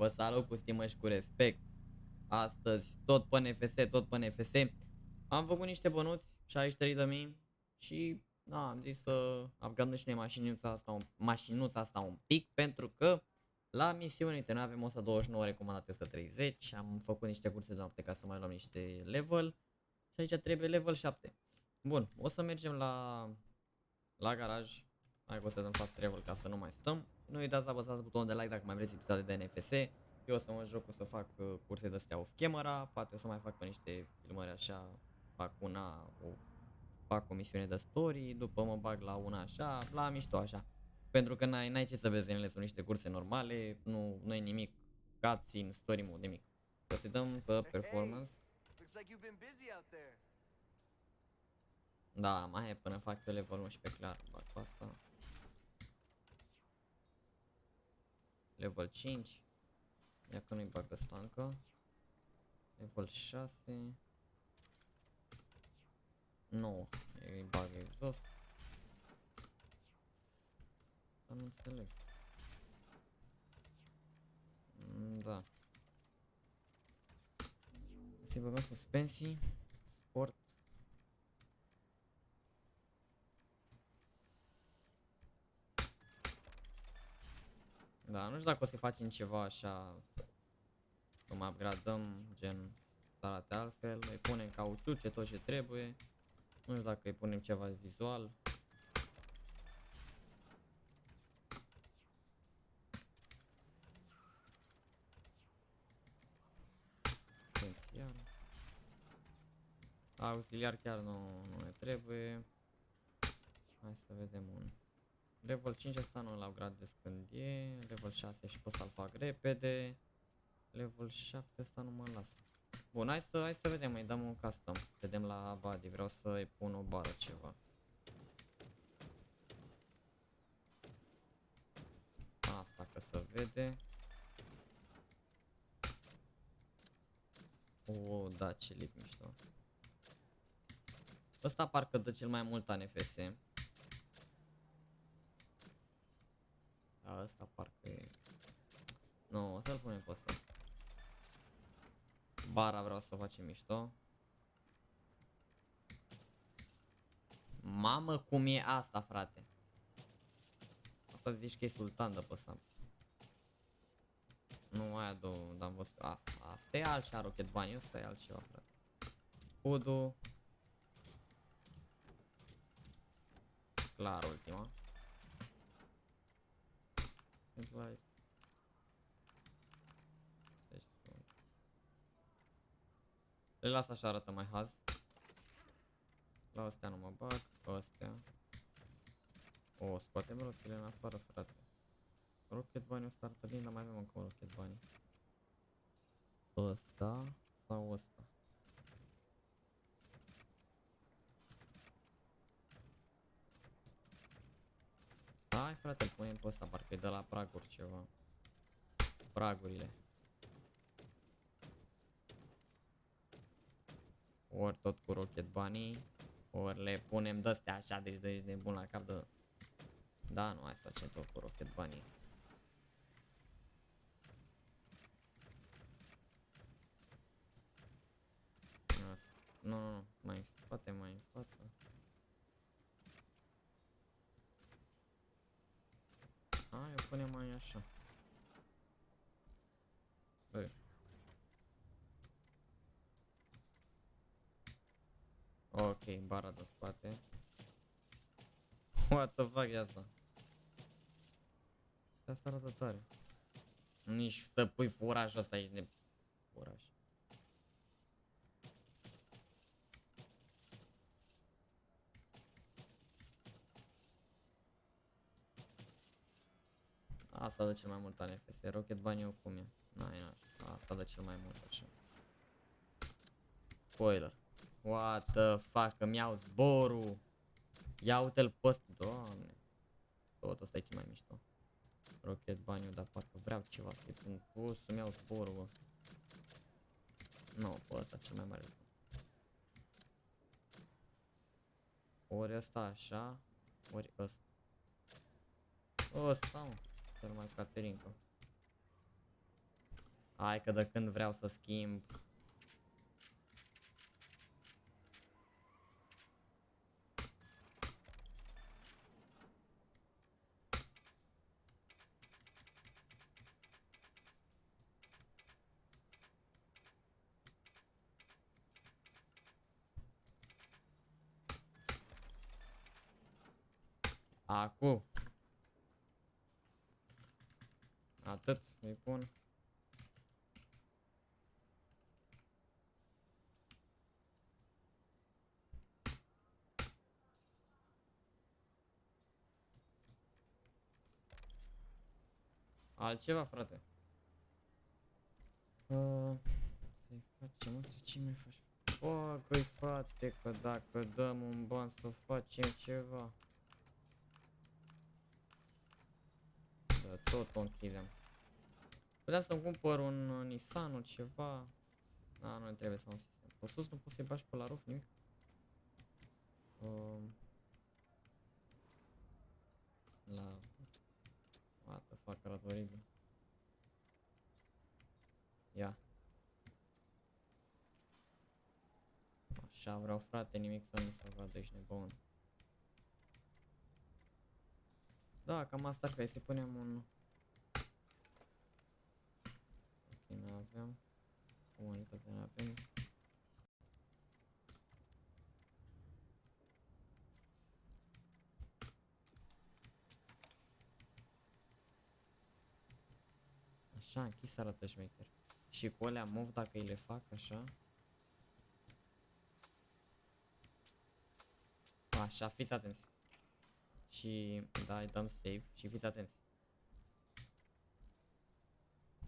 Vă salut cu stimă și cu respect. Astăzi, tot pe NFS, tot pe NFS. Am făcut niște bănuți, 63.000 și da, am zis să upgradăm și noi mașinuța asta un pic, pentru că la misiunile noi avem 129 recomandate 130. Am făcut niște curse de noapte ca să mai luăm niște level și aici trebuie level 7. Bun, o să mergem la garaj. Hai că o să dăm fast travel ca să nu mai stăm. Nu uitați să apăsați butonul de like dacă mai vreți episoade de NFS. Eu o să mă joc, o să fac curse de astea off camera. Poate o să mai fac pe niște filmări așa. Fac o misiune de story. După mă bag la una așa, la mișto așa. Pentru că n-ai ce să vezi în ele, sunt niște curse normale. Nu e nimic cutscene, story mode, nimic. O să dăm pe performance. Looks like you've been busy out there. Da, mai e până fac eu level 11 clar. Bag pe asta. Level 5. Ia că nu-i bag ăsta încă. Level 6. Nu, îi bag exhaust. Dar nu înțeleg. Da. Să-i băgăm suspensii. Sport. Da, nu știu dacă o să facem ceva așa. Să mă upgradăm, gen să arate altfel. Îi punem cauciuce, tot ce trebuie. Nu știu dacă îi punem ceva vizual. Esențial. Auxiliar chiar nu ne trebuie. Hai să vedem un level 5 asta nu l-au gradez când e. Level 6 și pot să-l fac repede. Level 7 ăsta nu mă lasă. Bun, hai să vedem, îi dăm un custom. Vedem la body, vreau să-i pun o bară ceva. Asta că se vede. O, da, ce lip mișto. Ăsta parcă dă cel mai mult ANFS. Da, ăsta parcă e... Nu, o să-l punem pe ăsta. Bara vreau să o facem mișto. Mamă, cum e asta, frate. Asta zici că e sultan de pe Sam. Nu, aia două, dar am văzut asta. Asta e altceva, Rocket Bunny, ăsta e altceva, frate. Udu. Clar, ultima. Advice. Deci, le las așa, arată mai haz. La astea nu mă bag, pe astea. O, scoatem rochile în afară, frate. Rocket Bunny ăsta arată bine, dar mai avem încă un Rocket Bunny. Ăsta sau ăsta? Hai, frate, îl punem pe ăsta, parcă e de la praguri ceva. Pragurile. Ori tot cu Rocket Bunny, ori le punem de-astea așa, deci de bun la cap de... Da, nu, hai să facem tot cu Rocket Bunny. Asta. Nu, mai în spate, mai în față. Hai, o punem mai așa. Băi. Ok, bara de spate. What the fuck e asta? Asta arată tare. Nici să pui furajul ăsta aici de furaj. Asta dă cel mai mult ANFS. Rocket Bunny cum e? N-ai, asta dă cel mai mult așa. Spoiler. What the fuck, îmi iau zborul. Ia uite-l pe ăsta, doamne. Tot ăsta e cel mai mișto. Rocket Bunny, dar parcă vreau ceva să-i pun. O să-mi iau zborul, bă. Nu, pe ăsta cel mai mare. Ori ăsta așa, ori ăsta. Ăsta, mă. Cel mai Caterinca. Hai că de când vreau să schimb. Acu. Atât, îi pun. Altceva, frate. Să-i facem asta, ce mai faci? Că-i frate, că dacă dăm un ban să facem ceva. Da, tot o închidem. Puteam să-mi cumpăr un Nissan, ceva. Da, nu trebuie să am sistem. Pe sus nu poți să-i bagi pe la ruf, nimic. La... What the fuck, arată oribil. Ia. Așa vreau, frate, nimic să nu se vadă, ești nebun. Da, cam asta ar fi, să punem un... Ok, nu avem. Comunitate nu avem. Așa, închis arată șmecher. Și cu alea move dacă îi le fac așa. Așa, fiți atenți. Și da, îi dăm save și fiți atenți.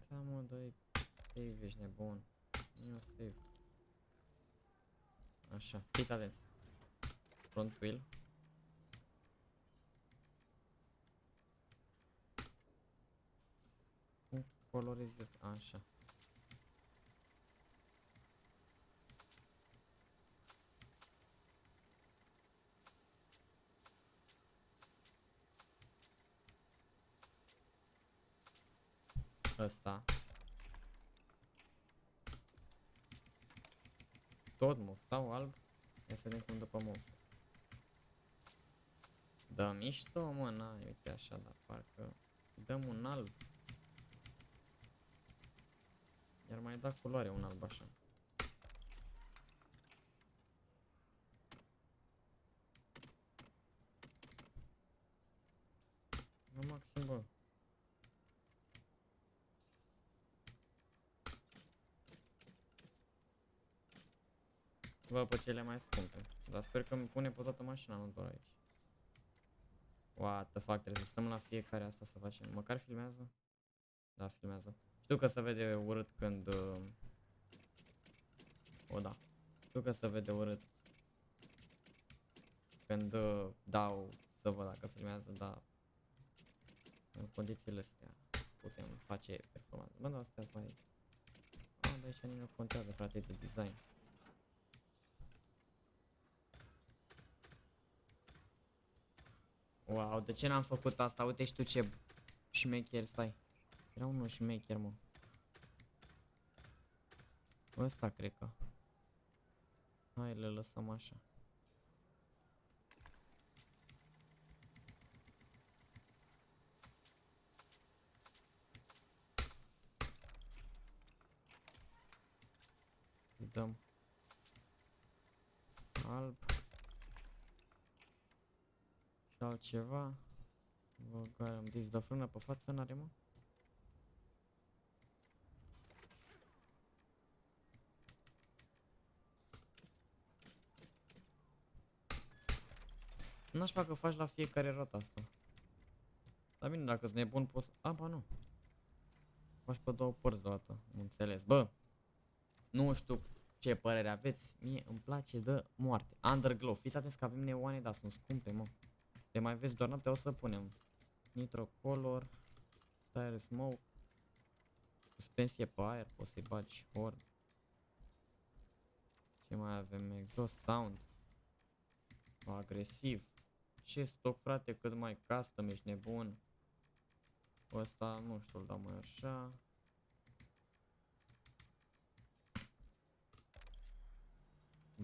Da, mă, dă-i save, ești nebun. Nu save. Așa, fiți atenți. Front wheel. Cu colorez ăsta, așa. Ăsta. Tot mov sau alb. Ia să vedem cum după mov. Da, mișto, mă, n-ai, uite așa, dar parcă dăm un alb. Iar mai da culoare un alb așa. Nu maxim, bă. Bă, pe cele mai scumpe. Dar sper că îmi pune pe toată mașina, nu doar aici. What the fuck, trebuie să stăm la fiecare asta să facem. Măcar filmează? Da, filmează. Știu că se vede urât când... O, da. Știu că se vede urât când dau să văd dacă filmează, dar în condițiile astea putem face performanță. Bă, da, astea mai... Ah, dar aici nici nu contează, frate, de design. Wow, de ce n-am făcut asta? Uite și tu ce șmecher, stai. Era unul șmecher, mă. Ăsta cred că. Hai, le lăsăm așa. Îi dăm alb. Și altceva. Băgăm disc de frână pe față, n-are, mă? N-aș că faci la fiecare rotă asta. Dar bine, dacă-s nebun poți... A, ba nu. Faci pe două părți deodată, am înțeles. Bă, nu știu ce părere aveți, mie îmi place de moarte. Underglow, fiți atenți că avem neoane, dar sunt scumpe, mă. Le mai vezi doar noaptea, o să punem Nitro Color, Tire Smoke, suspensie pe aer, poți să-i bagi Horde. Ce mai avem? Exhaust Sound. Agresiv. Ce stoc, frate, cât mai custom, ești nebun. Ăsta, nu știu, îl dau mai așa.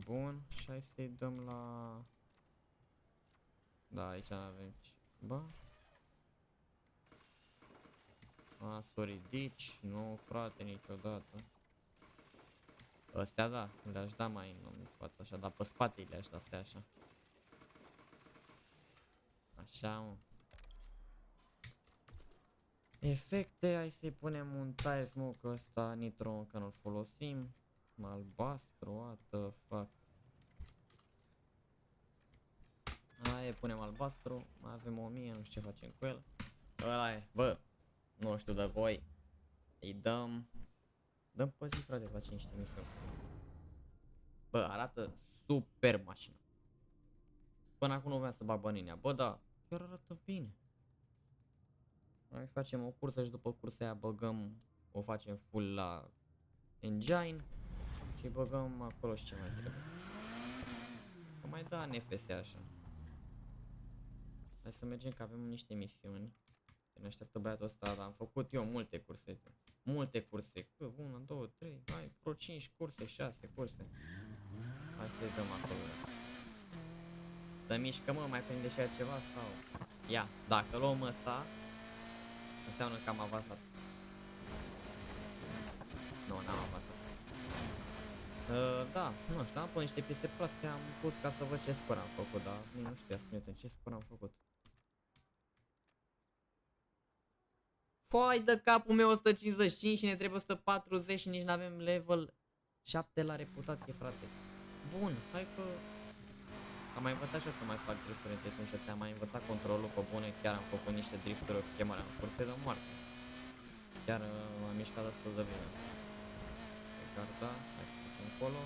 Bun, și hai să-i dăm la... Da, aici n-avem ce... Bă? A, s-o ridici? Nu, frate, niciodată. Astea da, le-aș da mai în față așa, dar pe spate le-aș da astea așa. Așa, mă. Efecte, hai să-i punem un tire smoke ăsta, nitro încă nu-l folosim. Albastru, what the fuck. Hai, punem albastru, mai avem 1000, nu știu ce facem cu el. Ăla e, bă, nu știu de voi. Îi dăm... Dăm pe zi, frate, face niște misiuni. Bă, arată super mașina. Până acum nu vreau să bag bani în ea, bă, da, chiar arată bine. Mai facem o cursă și după cursa aia băgăm, o facem full la engine și băgăm acolo și ce mai trebuie. Că mai da NFS așa. Hai să mergem că avem niște misiuni. Ne așteaptă băiatul ăsta, dar am făcut eu multe curse. Multe curse. 1, 2, 3, hai, vreo 5 curse, 6 curse. Hai să-i dăm acolo. Să mișcă, mă, mai prinde și altceva sau... Ia, dacă luăm ăsta, înseamnă că am avansat. Nu, n-am avansat. Da, nu știu, am pus niște piese proaste, am pus ca să văd ce scor am făcut, dar nu știu să ne ce scor am făcut. Foi de capul meu 155 și ne trebuie 140 și nici n-avem level 7 la reputație, frate. Bun, hai că... Am mai învățat și eu să mai fac drifturi între timp și astea, am mai învățat controlul pe bune, chiar am făcut niște drifturi, o chemare, am curse de moarte. Chiar m-am mișcat destul de bine. Pe carta, hai să facem încolo.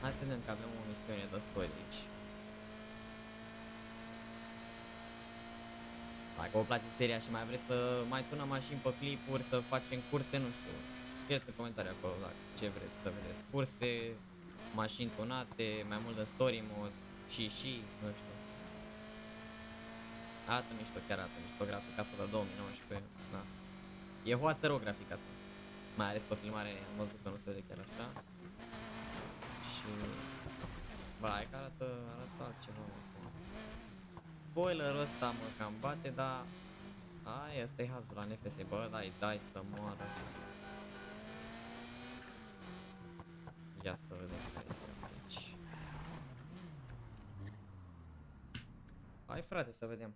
Hai să vedem că avem o misiune de scoi de aici. Dacă vă place seria și mai vreți să mai tunăm mașini pe clipuri, să facem curse, nu știu. Scrieți în comentarii acolo dacă ce vreți să vedeți. Curse, mașini tunate, mai mult de story mode și, nu știu. Arată mișto, chiar arată mișto grafica asta de 2019, da. E hoață rău grafica asta. Mai ales pe filmare am văzut că nu se vede chiar așa. Și... Bă, hai că arată altceva, mă. Spoilerul ăsta mă cam bate, dar... Aia, ăsta-i hazul la NFS, bă, dai să moară. Ia să vedem care e aici. Hai, frate, să vedem.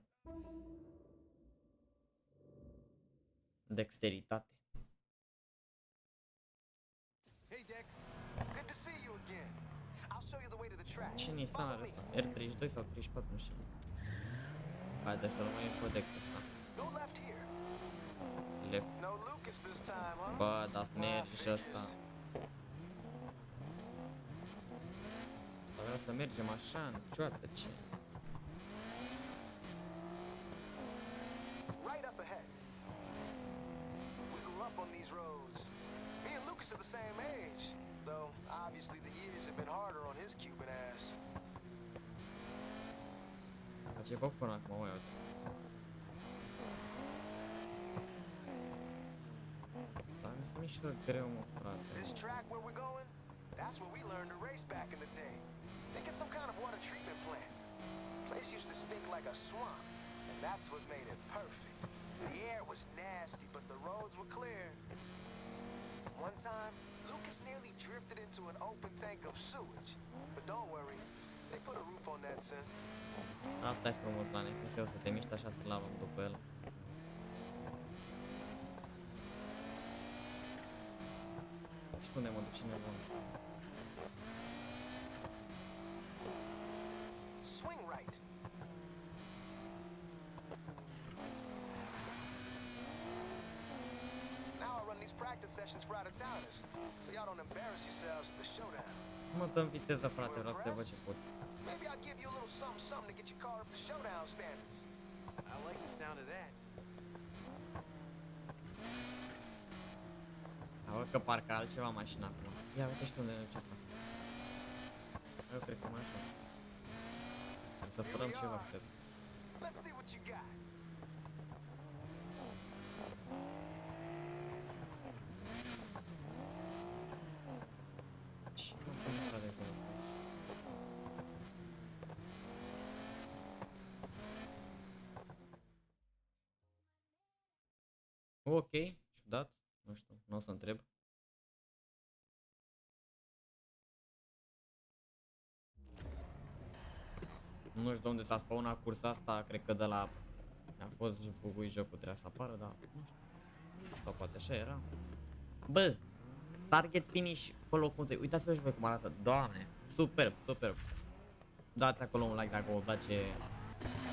Dexteritate. Hey, Dex. Good to see you again. I'll show you the way to the track. Ce Nissan are ăsta? R32 sau 34, nu știu. Haide să rămânem pe Dex ăsta. Go left here. Left. No Lucas this time, huh? Bă, dar mergi și ăsta. Vreau să mergem așa, în cioartă, ce? Right up ahead. We grew up on these roads. Me and Lucas are the same age, though obviously the years have been harder on his Cuban ass. Face popcorn acum, mă, uite. Dar mi se mișcă greu, mă, frate. This track where we're going, that's where we learned to race back in the day. Think it's some kind of water treatment plant. Place used to stink like a swamp, and that's what made it perfect. The air was nasty, but the roads were clear. One time, Lucas nearly drifted into an open tank of sewage. But don't worry, they put a roof on that since. Asta e frumos la NFS, o să te miști așa slalom după el. Și unde mă duce nebun? Swing right. Now I run these practice sessions for out-of-towners, so y'all don't embarrass yourselves at the showdown. Mă dă în viteză, frate, vreau să te văd ce pot. Maybe I'll give you a little something to get your car up to showdown standards. I like the sound of that. Văd că parcă altceva mașina acum. Ia uite și unde e ăsta. Eu cred că mai așa. Trebuie să furăm ceva, cred. Let's see what you got. Ce mă pune Ok, ciudat. Nu știu, nu o să întreb. Nu știu de unde s-a spawnat cursa asta, cred că de la... A fost făcut jocul, trebuia să apară, dar nu știu. Sau poate așa era. Bă, target finish pe locul 1. Uitați-vă și voi cum arată. Doamne, superb, superb. Dați acolo un like dacă vă place.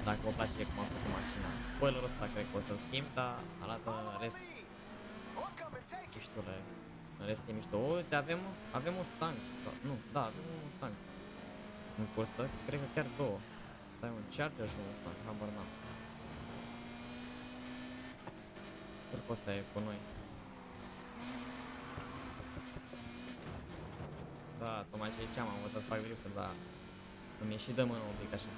Dacă vă place cum am făcut mașina. Spoilerul ăsta cred că o să-l schimb, dar arată rest Or come and take it. miștule. În rest e mișto. Uite, avem un Mustang. Nu, da, avem un Mustang. În cursă, cred că chiar două. Stai un Charger și un Mustang, habar n-am. Cred că ăsta e cu noi. Da, tocmai ce ziceam, am învățat să fac drift, dar îmi e și de mână un pic așa.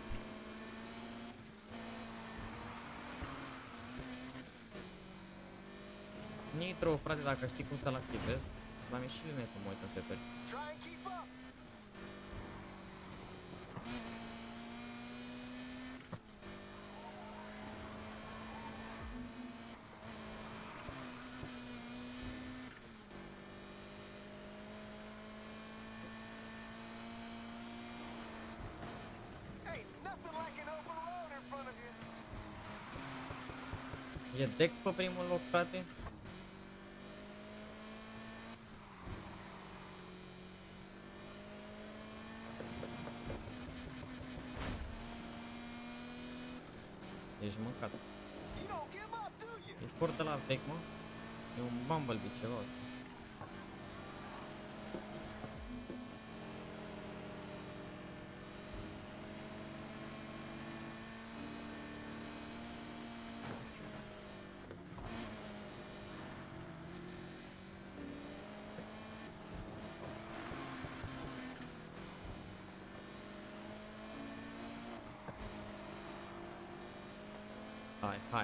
Nitro, frate, dacă știi cum să-l activezi, dar mi-e și bine să mă uit în setări. Try and keep up. Ain't nothing like an open road in front of you. E Dex pe primul loc, frate? Ești mâncat. You don't give up, do you? Ești foarte la vechi, mă. E un Bumblebee ceva ăsta.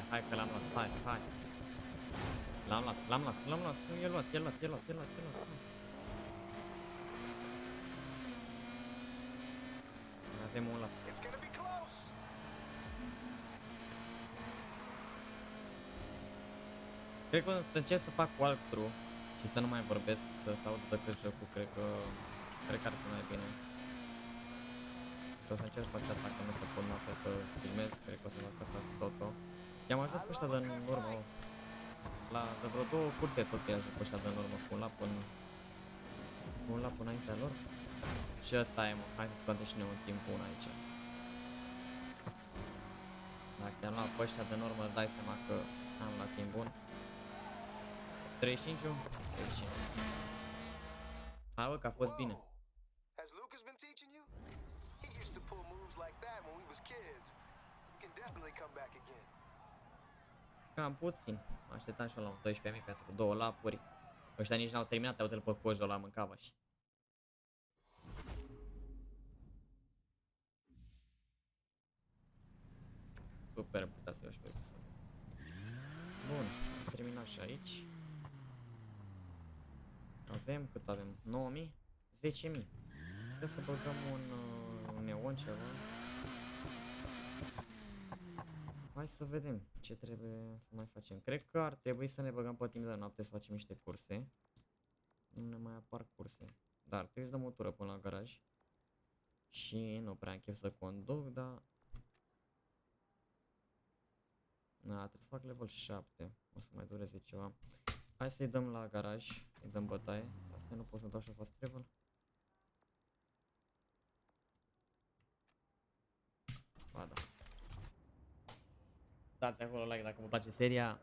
Hai, că l-am luat, hai. L-am luat, nu, e luat. Mai avem un la. It's gonna be close. Cred că o să încerc să fac walkthrough și să nu mai vorbesc, să aud decât jocul, cred că ar fi mai bine. Și o să încerc să fac asta, că nu se pot noaptea să filmez, cred că o să fac asta tot-o. I-am ajuns pe ăștia din urmă, la de vreo 2 curte tot i-am ajuns pe ăștia din urmă, cu un lap înaintea lor. Și ăsta e, mă, hai să scoatem și noi un timp bun aici. Dacă te-am luat pe ăștia din urmă, îți dai seama că am la timp bun. 35? 35. Hai, bă, că a fost bine. Has Lucas been teaching you? He used to pull moves like that when we was kids. You can definitely come back again. Cam puțin. Mă așteptam și eu la un 12.000 pentru 2 lapuri. Ăștia nici n-au terminat, uite-l pe cojul ăla, mâncava și. Super, putea să iau și pe ăsta. Bun, am terminat și aici. Avem, cât avem? 9.000? 10.000. Trebuie să băgăm un neon ceva. Hai să vedem ce trebuie să mai facem. Cred că ar trebui să ne băgăm pe timp de noapte să facem niște curse. Nu ne mai apar curse. Dar trebuie să dăm o tură până la garaj. Și nu prea am chef să conduc, dar... Na, trebuie să fac level 7. O să mai dureze ceva. Hai să-i dăm la garaj. Îi dăm bătaie. Asta nu pot să dau și fast travel. Ba da. Dați acolo like dacă vă place seria.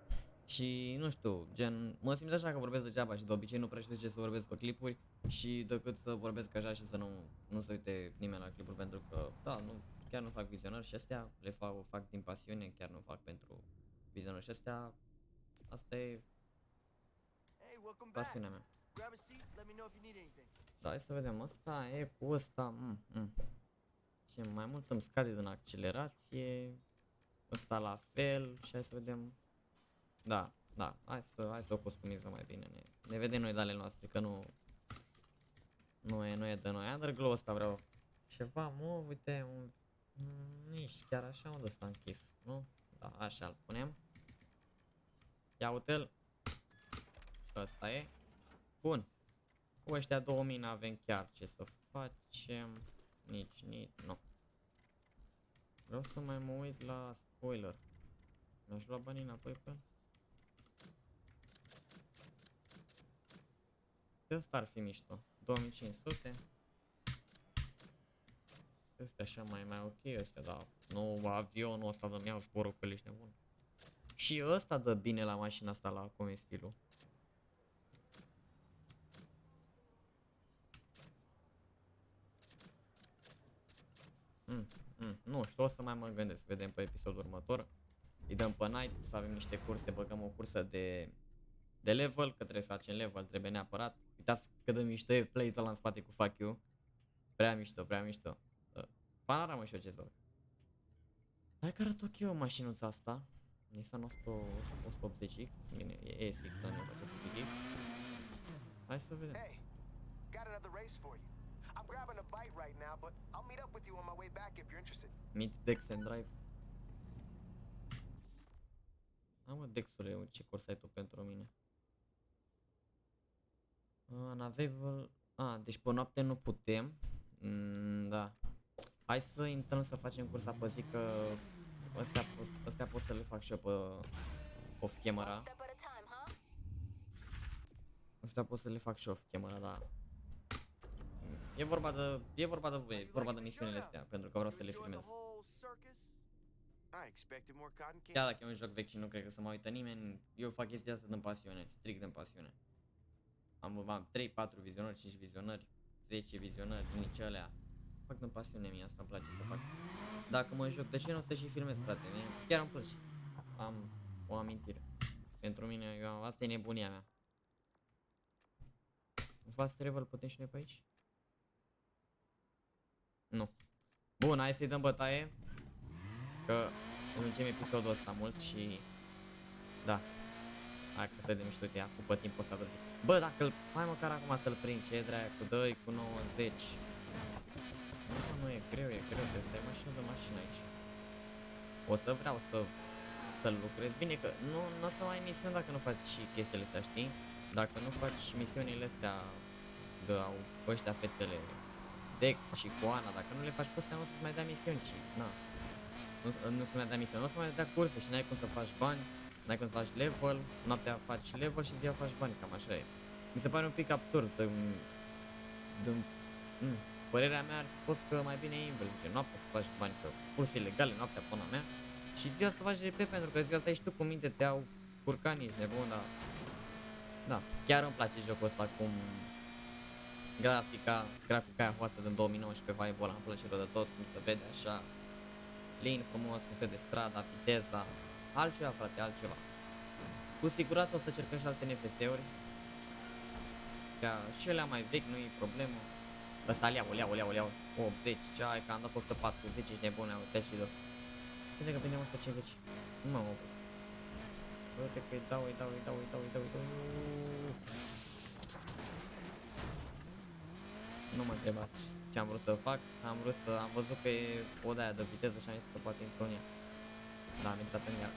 Și nu știu, gen, mă simt așa că vorbesc degeaba și de obicei nu prea știu ce să vorbesc pe clipuri și decât să vorbesc așa și să nu se uite nimeni la clipuri, pentru că, da, nu, chiar nu fac vizionări și astea, o fac din pasiune, chiar nu fac pentru vizionări și astea, asta e Hey, welcome back. pasiunea mea. Grab a seat. Let me know if you need anything. Da, hai să vedem, asta e cu ăsta, Ce mai mult îmi scade din accelerație, ăsta la fel și hai să vedem. Da, hai să o customizăm mai bine. Ne vedem noi de ale noastre, că nu e de noi. Underglow ăsta vreau ceva, mă, uite, nici chiar așa, unde ăsta închis, nu? Da, așa îl punem. Ia uite-l, Ăsta e. Bun. Cu ăștia 2000 n-avem chiar ce să facem. Nici, nu. Vreau să mai mă uit la spoiler. Mi-aș lua banii înapoi pe... Ăsta ar fi mișto. 2500. Ăsta așa mai ok ăstea, dar nu avionul ăsta de-mi iau zborul că ești nebun. Și ăsta dă bine la mașina asta, la comestilul. Nu știu, o să mai mă gândesc, vedem pe episodul următor. Îi dăm pe night, să avem niște curse, băgăm o cursă de level, că trebuie să facem level, trebuie neapărat. Uitați cât de mișto e play ăla în spate cu fuck you. Prea mișto, prea mișto. Panorama și eu ce să fac. Hai că arăt ok o mașinuța asta. Nissan 180X, bine, e SX, dar nu face să zic X. Hai să vedem. Hey, got another race for you. I'm grabbing a bite right now, but I'll meet up with you on my way back if you're interested. Meet Dex and Drive. Mă, Dexule, ce curs ai tu pentru mine? Unavailable. Deci pe noapte nu putem. Da. Hai să intrăm să facem cursa pe zi, că astea pot să le fac și eu pe off camera. Astea pot să le fac și eu off camera, da. E vorba de voi, e vorba de misiunile astea, pentru că vreau să le filmez. Chiar dacă e un joc vechi și nu cred că să mă uită nimeni, eu fac chestia asta din pasiune, strict din pasiune. Am 3, 4 vizionări, 5 vizionări, 10 vizionări, nici alea. Fac din pasiune, mie asta îmi place să fac. Dacă mă joc, de ce nu o să și filmez, frate? Chiar îmi place. Am o amintire. Pentru mine, asta e nebunia mea. Fast travel putem și noi pe aici? Nu. Bun, hai să-i dăm bătaie. Că lungim episodul ăsta mult și... Da. Hai că să vedem mișto ea, cu timpul ăsta de zi. Bă, dacă hai măcar acum să-l prind, ce dracu, dă-i cu 90. Nu e greu, trebuie să ai mașină de mașină aici. O să vreau să-l lucrez. Bine că nu o să mai ai misiuni dacă nu faci chestiile astea, știi? Dacă nu faci misiunile astea de au ăștia fețele Dex și cu Ana, dacă nu le faci pe astea, nu o să-ți mai dea misiuni, ci, na. Nu se mai dea misiuni, nu o să mai dea curse și n-ai cum să faci bani, n-ai cum să faci level, noaptea faci level și ziua faci bani, cam așa e. Mi se pare un pic absurd, părerea mea ar fi fost că mai bine e invers, zice, noaptea să faci bani pe curse ilegale, noaptea până mea, și ziua să faci RP, pentru că ziua stai și tu cu minte, te au curcanii, ești nebun, dar... Da, chiar îmi place jocul ăsta, cum grafica aia față din 2019, vibe-ul ăla, îmi place rău de tot, cum se vede așa, lin frumos, cum se de strada, viteza, altceva, frate, altceva. Cu siguranță o să cercăm și alte NFS-uri, ca și alea mai vechi, nu e problemă. Ăsta leau, 80, ce ai, că am dat 140, ești nebune, uite și dă. Uite că prindem 150, nu m-am opus. Uite că îi dau. Nu mă întrebați ce am vrut să fac, am văzut că e o de-aia de viteză și am zis că poate intru în ea. Da, am intrat în ea.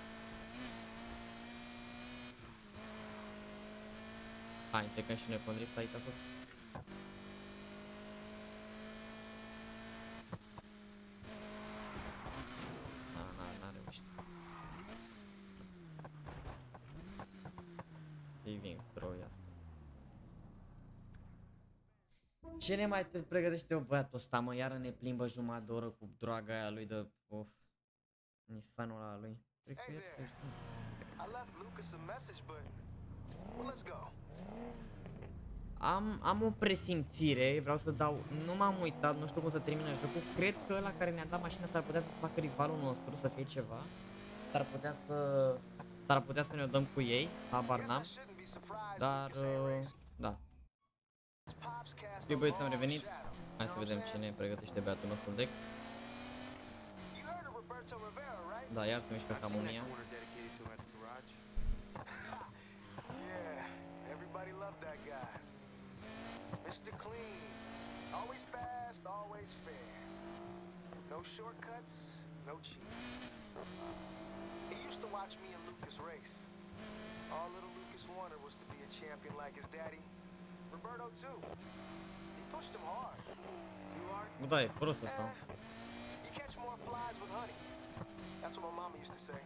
Hai, încercăm și noi cu un drift aici sus. N-a reușit. Îi vin troia. Ce ne mai pregătește o băiatul ăsta, mă? Iară ne plimbă jumătate de oră cu droga aia lui de... Nissanul ăla lui. Cred că Hey there. I left Lucas a message, but well, let's go. Am o presimțire, vreau să dau, nu m-am uitat, nu știu cum să termină jocul. Cred că ăla care ne-a dat mașina s-ar putea să facă rivalul nostru, să fie ceva. S-ar putea să ne o dăm cu ei, habar Guess I n-am. shouldn't be surprised Dar, Lucas ain't racing. da. Pops cast a Trebuie să-mi long revenit. shadow. Hai să vedem ce ne pregătește băiatul nostru Dex. You heard of Roberto Rivera, right? Da, iar se mișcă ca mumia. Yeah, everybody loved that guy. Mr. Clean. Always fast, always fair. No shortcuts, no cheating. He used to watch me and Lucas race. All little Lucas wanted was to be a champion like his daddy. Roberto too. He pushed him hard. Too hard? Bă, da, e prost ăsta. You catch more flies with honey. That's what my mama used to say.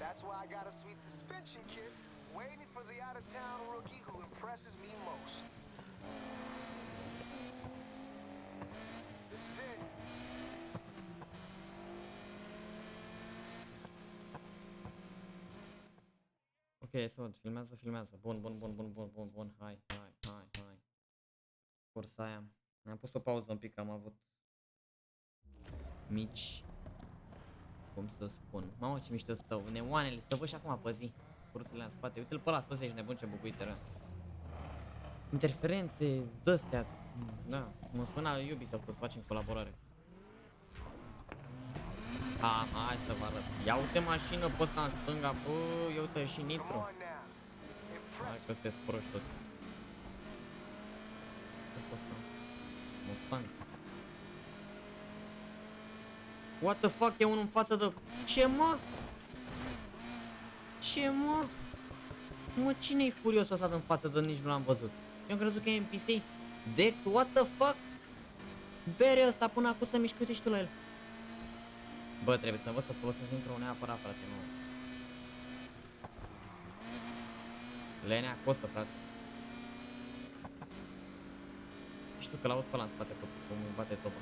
That's why I got a sweet suspension kit waiting for the out-of-town rookie who impresses me most. This is it. Ok, să văd, filmează. Bun. Hai. Cursa aia. Am pus o pauză un pic, că am avut mici, cum să spun. Mamă, ce mișto stau. Neoanele, să văd și acum pe zi. Cursele în spate. Uite-l pe ăla sus, ești nebun, ce bucuit era. Interferențe, d-astea. Da, mă spuna Ubisoft să facem colaborare. Hai să vă arăt. Ia uite mașină pe ăsta în stânga, bă, ia uite și Come nitro. on now. Hai Impress că sunteți proști toți. Ce-a fost ăsta? Mustang. What the fuck, e unul în față de... Ce mă? Mă, cine-i furiosul ăsta în față de nici nu l-am văzut? Eu am crezut că e NPC. Dex, what the fuck? Vere ăsta până acum să mișcă, uite și tu la el. Bă, trebuie să învăț să folosesc intro neapărat, frate, nu. Lenea costă, frate. Știu că l-aud pe ăla în spate, cum îmi bate topa.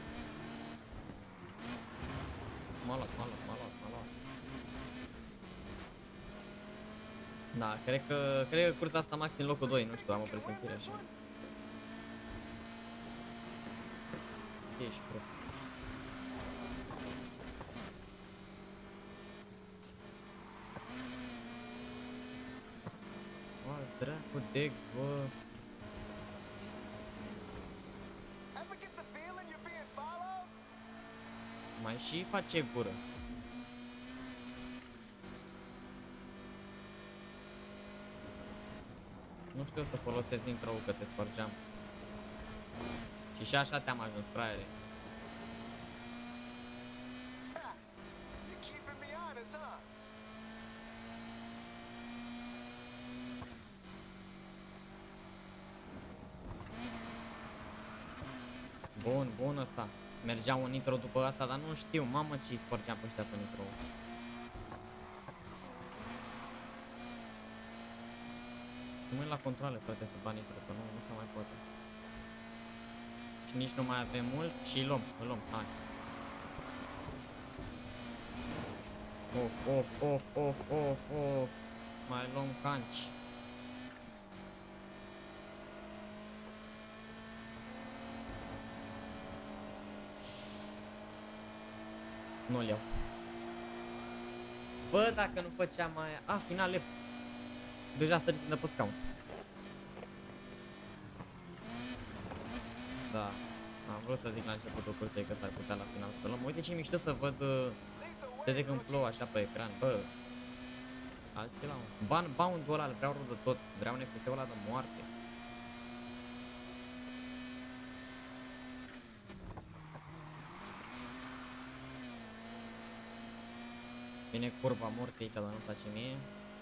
M-a luat. Da, cred că cursa asta max în locul 2, nu știu, am o presimțire așa. Ești prost. Bă, dracu de bă. Ever get the feeling you're being followed? Mai și face gură. Nu știu să folosesc nitro-ul, că te spargeam. Și așa te-am ajuns, fraiere. Ha! You're keeping me honest, huh? Bun ăsta. Mergea un nitro după asta, dar nu știu, mamă, ce-i spărgeam pe ăștia pe nitro. Mâini la controle, frate, să bani nitro, că nu se mai poate. Și nici nu mai avem mult și îl luăm, hai. Of. Mai luăm canci. Nu-l iau. Bă, dacă nu făceam aia... A, finale. Deja săriți de pe scaun. Da. Am vrut să zic la începutul cursei că s-ar putea la final să luăm. Uite ce mișto să văd TD când plouă așa pe ecran. Bă. Altceva, mă. Bound-ul ăla, îl vreau rău de tot. Vreau NFC-ul ăla de moarte. Vine curba morții aici, dar nu place mie.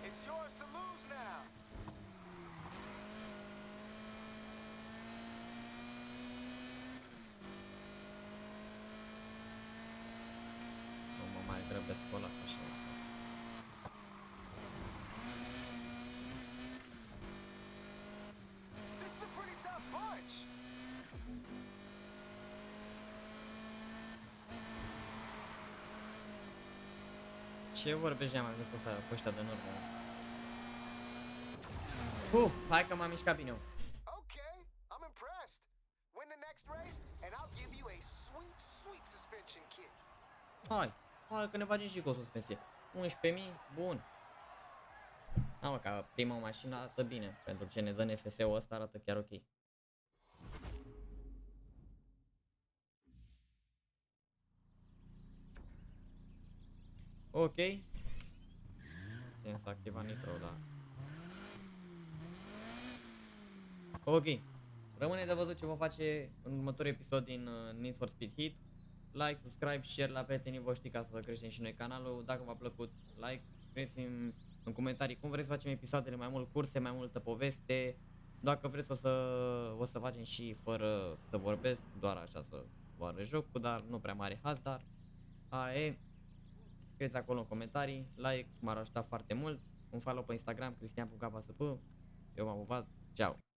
It's yours to lose now. Nu mă mai grăbesc pe ăla așa. This is a pretty tough punch. Ce vorbești, am ajuns cu ăștia de în urmă? Hai că m-am mișcat bine. Okay, I'm impressed. Win the next race, and I'll give you a sweet suspension kit. Hai că ne facem și cu o suspensie. 11.000, bun. Mă, ca prima mașină arată bine. Pentru ce ne dă NFC-ul ăsta arată chiar ok. Ok. Putem să activăm nitro, da. Ok. Rămâne de văzut ce vom face în următorul episod din Need for Speed Heat. like, subscribe, share la prietenii voștri ca să creștem și noi canalul. Dacă v-a plăcut, like, scrieți-mi în comentarii cum vreți să facem episoadele, mai mult curse, mai multă poveste. Dacă vreți o să facem și fără să vorbesc, doar așa să doar jocul, dar nu prea mare haz, dar aia e. Scrieți acolo în comentarii, like, m-ar ajuta foarte mult. Un follow pe Instagram, cristian.kapsp. Eu m-am pupat, ceau!